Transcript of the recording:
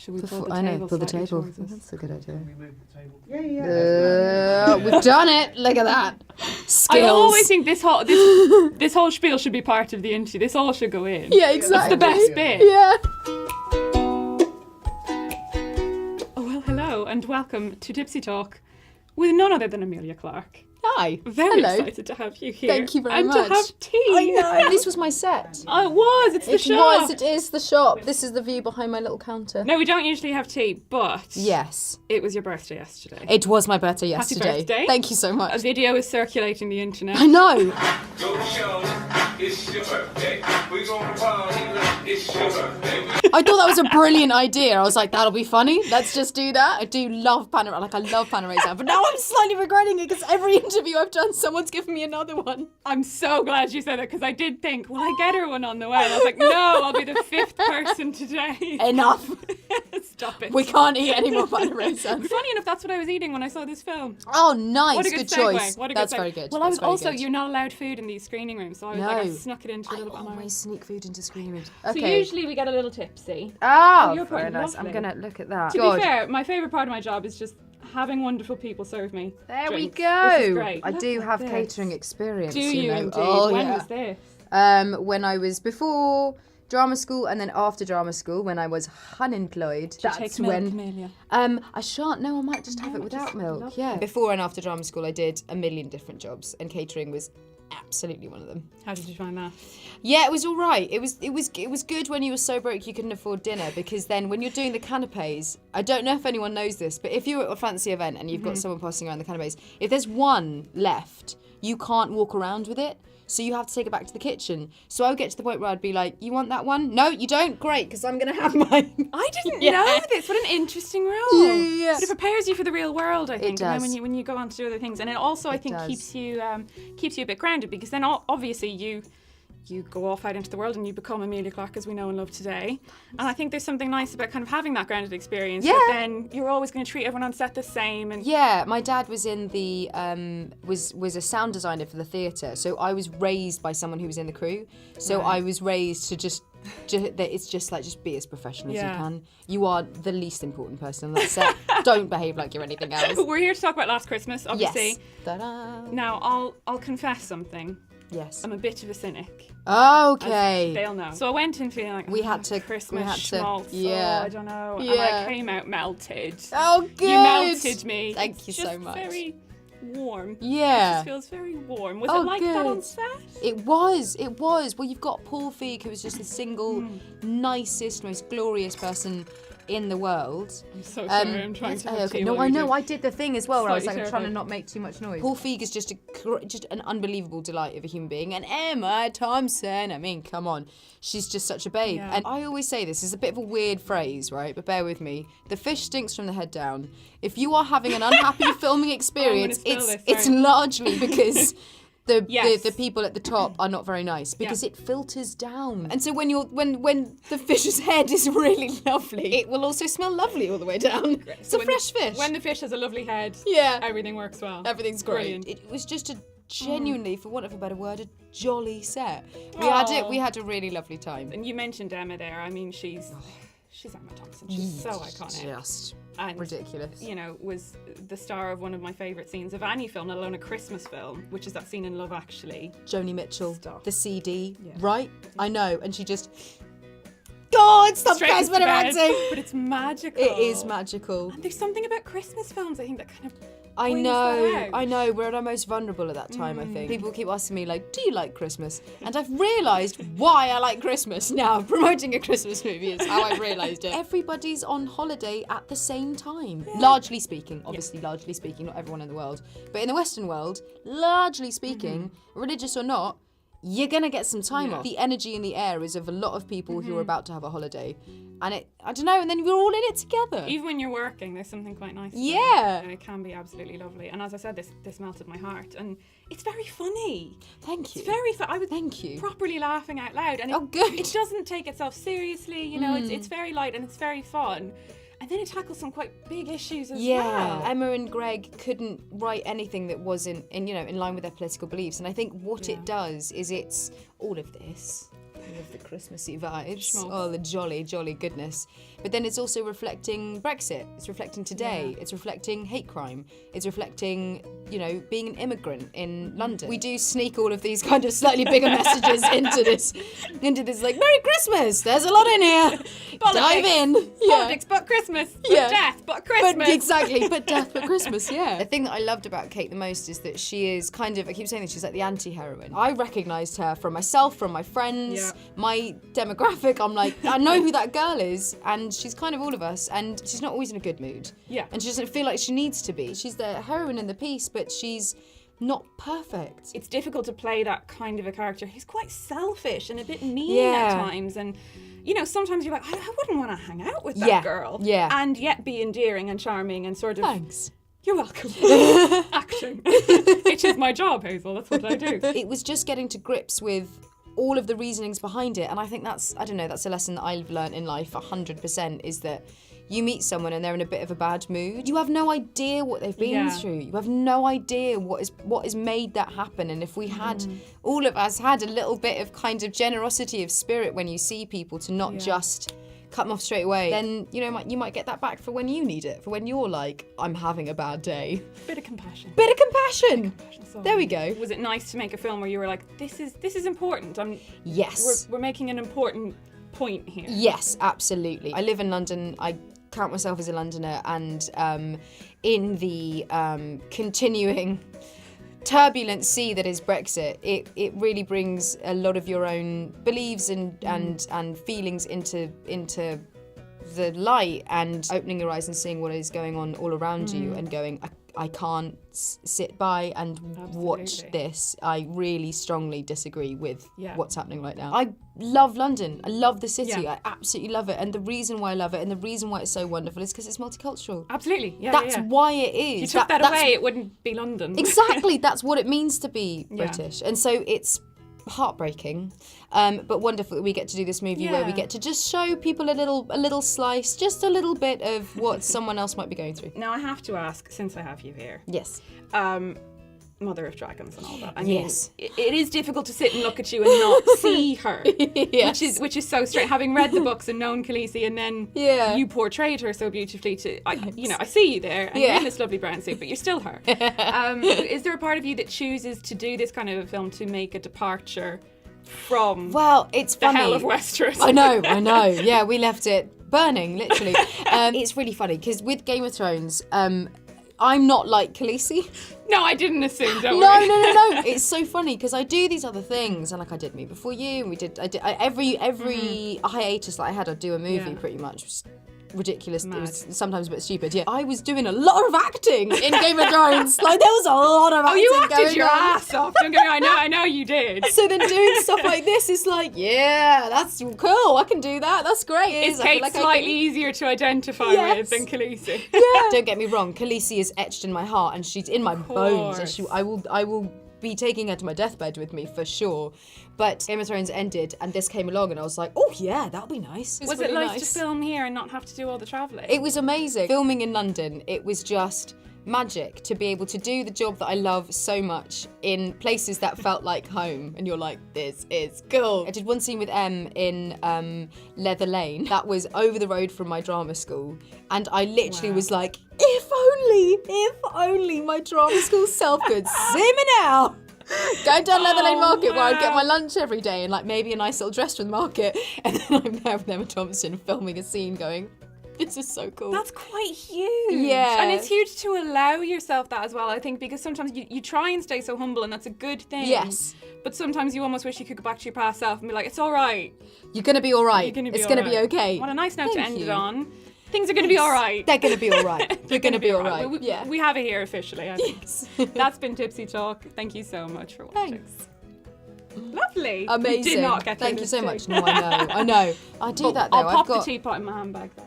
Should we pull the I table? know, pull the slightly table. towards us? That's a good idea. Can we move the table? Yeah. We've done it. Look at that. Skills. I always think this whole spiel should be part of the interview. This all should go in. Yeah, exactly. That's the best bit. Yeah. Oh well, hello and welcome to Tipsy Talk with none other than Emilia Clarke. Hi. Very Hello. excited to have you here. Thank you very much. And to have tea. I know. This was my set. Oh, it was. It's the shop. It is the shop. This is the view behind my little counter. No, we don't usually have tea, but Yes. it was your birthday yesterday. It was my birthday yesterday. birthday. Thank you so A much. video is circulating the internet. I know. Go show, it's your birthday. We gonna party like it's your birthday. I thought that was a brilliant idea. I was like, that'll be funny. Let's just do that. I do love panorama. Like, I love panoramas now. But now I'm slightly regretting it because every interview I've done, someone's given me another one. I'm so glad you said that because I did think, will I get her one on the way? And I was like, no, I'll be the 5th person today. Enough. Stop it. We can't eat any more panoramas. Funny enough, that's what I was eating when I saw this film. Oh, nice. What a good, choice. segue. What a That's good segue. very good. Well, I was That's very also, good. you're not allowed food in these screening rooms, so I was like, I No. snuck it into a I little bit. always sneak food into screening rooms. So Okay. usually we get a little tipsy. Oh, you're very quite nice. lovely. I'm going to look at that. To be fair, my favourite part of my job is just having wonderful people serve me There we drinks. go. This is great. I Look do at have this. catering experience. Do you know. indeed? Oh, When yeah. was this? When I was before drama school and then after drama school when I was unemployed. Do you That's take milk, when Emilia? I shan't. No, I might just have it without just milk. love Yeah. it. Before and after drama school, I did a million different jobs, and catering was absolutely one of them. How did you find that? Yeah, it was all right. It was good when you were so broke you couldn't afford dinner, because then when you're doing the canapes, I don't know if anyone knows this, but if you're at a fancy event and you've got someone passing around the canapes, if there's one left, you can't walk around with it. So you have to take it back to the kitchen. So I would get to the point where I'd be like, you want that one? No, you don't? Great, because I'm going to have mine. I didn't Yeah. know this. What an interesting role. Yeah. But it prepares you for the real world, I think. does. And then when you go on to do other things, and it also I think does. keeps you a bit grounded, because then obviously you go off out into the world and you become Emilia Clarke as we know and love today. And I think there's something nice about kind of having that grounded experience. Yeah. But then you're always going to treat everyone on set the same. And Yeah, my dad was in the was a sound designer for the theatre, so I was raised by someone who was in the crew. So Right. I was raised to just that it's just like just be as professional as Yeah. you can. You are the least important person on that set. Don't behave like you're anything else. But we're here to talk about Last Christmas, obviously. Yes. Ta-da. Now I'll confess something. Yes. I'm a bit of a cynic. Okay. They'll know. So I went in feeling like We had to- Christmas we had to- schmaltz. yeah. Oh, I don't know. And Yeah. I came out melted. Oh, good. You melted me. Thank It's you just so much. Very warm. Yeah. It just feels very warm. Was Oh, it like that on good. set? It was. Well, you've got Paul Feig, who was just the single nicest, most glorious person in the world. I'm so sorry. I'm trying to have tea No, while I we know. do. I did the thing as well where I was Slightly like trying to terrified. not make too much noise. Paul Feig is just an unbelievable delight of a human being. And Emma Thompson, I mean, come on. She's just such a babe. Yeah. And I always say this is a bit of a weird phrase, right? But bear with me. The fish stinks from the head down. If you are having an unhappy filming experience, spill it's this, it's sorry. largely because Yes. the people at the top are not very nice, because it filters down. And so when the fish's head is really lovely, it will also smell lovely all the way down. It's So a when fresh fish. When the fish has a lovely head, Yeah. everything works well. Everything's great. Brilliant. It was just a genuinely, for want of a better word, a jolly set. We Aw. had a really lovely time. And you mentioned Emma there. I mean, she's Emma Thompson. She's so iconic. Just And, ridiculous. you know, was the star of one of my favourite scenes of any film, let alone a Christmas film, which is that scene in Love Actually. Joni Mitchell, Stop. the CD, Yeah. right? I know, and she just. God, stop Straight Best into bit of bed, acting. But it's magical. It is magical. And there's something about Christmas films, I think, that kind of I brings that know, out. I know. We're at our most vulnerable at that time, I think. People keep asking me, like, do you like Christmas? And I've realised why I like Christmas now. Promoting a Christmas movie is how I realised it. Everybody's on holiday at the same time. Largely speaking, obviously, largely speaking, not everyone in the world. But in the Western world, largely speaking, religious or not, you're going to get some time off. The energy in the air is of a lot of people who are about to have a holiday. And I don't know, and then we're all in it together. Even when you're working, there's something quite nice. Yeah. And it can be absolutely lovely. And as I said, this melted my heart. And it's very funny. Thank you. It's very I was Thank you. properly laughing out loud. And Oh, good. It doesn't take itself seriously, you know, it's very light and it's very fun. And then it tackles some quite big issues as well. Emma and Greg couldn't write anything that wasn't in line with their political beliefs, and I think what it does is it's all of this With the Christmassy vibes. Schmaltz. Oh, the jolly, jolly goodness. But then it's also reflecting Brexit. It's reflecting today. Yeah. It's reflecting hate crime. It's reflecting, you know, being an immigrant in London. We do sneak all of these kind of slightly bigger messages into this like, Merry Christmas! There's a lot in here. Dive in. Politics, but Christmas. But Yeah. death, but Christmas. But exactly, but death, but Christmas, yeah. The thing that I loved about Kate the most is that she is kind of, I keep saying this, she's like the anti-heroine. I recognised her from myself, from my friends, Yeah. my demographic. I'm like, I know who that girl is, and she's kind of all of us, and she's not always in a good mood. Yeah. And she doesn't feel like she needs to be. She's the heroine in the piece, but she's not perfect. It's difficult to play that kind of a character who's quite selfish and a bit mean Yeah. at times, and you know, sometimes you're like, I wouldn't want to hang out with that Yeah. girl. Yeah. And yet be endearing and charming and sort of Thanks. You're welcome. Acting. Which is my job, Hazel. That's what I do. It was just getting to grips with all of the reasonings behind it, and I think that's, I don't know, that's a lesson that I've learned in life 100%, is that you meet someone and they're in a bit of a bad mood. You have no idea what they've been Yeah. through. You have no idea what has made that happen. And if we had, all of us had a little bit of kind of generosity of spirit when you see people, to not just cut them off straight away, then you might get that back for when you need it, for when you're like, I'm having a bad day. Bit of compassion. Bit of compassion. That's all. There we go. Was it nice to make a film where you were like, this is important. Yes. We're making an important point here. Yes, absolutely. I live in London. I count myself as a Londoner, and in the continuing turbulent sea that is Brexit, it really brings a lot of your own beliefs and feelings into the light, and opening your eyes and seeing what is going on all around you, and going, I can't sit by and watch Absolutely. this. I really strongly disagree with Yeah. what's happening right now. I love London. I love the city. Yeah. I absolutely love it. And the reason why I love it and the reason why it's so wonderful is because it's multicultural. Absolutely. Yeah. That's yeah. why it is. If you took that that's- away, it wouldn't be London. Exactly. That's what it means to be Yeah. British. And so it's heartbreaking, but wonderful that we get to do this movie where we Yeah. get to just show people a little slice, just a little bit of what someone else might be going through. Now I have to ask, since I have you here, Yes. Mother of Dragons and all that. I mean, Yes. it is difficult to sit and look at you and not see her. Yes. Which is so strange. Having read the books and known Khaleesi, and then Yeah. you portrayed her so beautifully. I see you there, and you're Yeah. in this lovely brown suit, but you're still her. Is there a part of you that chooses to do this kind of a film to make a departure from Well, it's the funny. hell of Westeros? I know. Yeah, we left it burning, literally. It's really funny because with Game of Thrones, I'm not like Khaleesi. No, I didn't assume. Don't No. worry. It's so funny because I do these other things, and like I did Me Before You, and every hiatus that I had, I'd do a movie Yeah. pretty much. It was ridiculous. Mad. It was sometimes a bit stupid. Yeah, I was doing a lot of acting in Game of Thrones. Like there was a lot of Oh, acting you acted going your on. ass off. Don't get me wrong. I know you did. So then doing stuff like this is like, yeah, that's cool. I can do that. That's great. Is I feel Kate like I slightly can- easier to identify Yes. with than Khaleesi? Yeah. Don't get me wrong, Khaleesi is etched in my heart and she's in my bones, and I will be taking her to my deathbed with me for sure. But Game of Thrones ended and this came along and I was like, oh yeah, that'll be nice. Was it nice to film here and not have to do all the travelling? It was amazing. Filming in London, it was just magic to be able to do the job that I love so much in places that felt like home, and you're like, this is cool. I did one scene with Em in Leather Lane that was over the road from my drama school, and I literally was like, if only my drama school self could see me now. Going down Leather Lane Market where I'd get my lunch every day and like maybe a nice little dress from the market, and then I'm there with Emma Thompson filming a scene going, this is so cool. That's quite huge. Yeah. And it's huge to allow yourself that as well, I think, because sometimes you try and stay so humble, and that's a good thing. Yes. But sometimes you almost wish you could go back to your past self and be like, it's all right. You're gonna be all right. You're gonna be It's all gonna be right. okay. What a nice note to Thank end you. it on. Things are going to be all right. They're gonna be all right. They're gonna be all right. We, we have it here officially, I think. Yes. That's been Tipsy Talk. Thank you so much for watching. Thanks. Lovely. Amazing. We did not get through Thank you this so too. much. No, I know. I do that though. I'll pop I've got the teapot in my handbag though.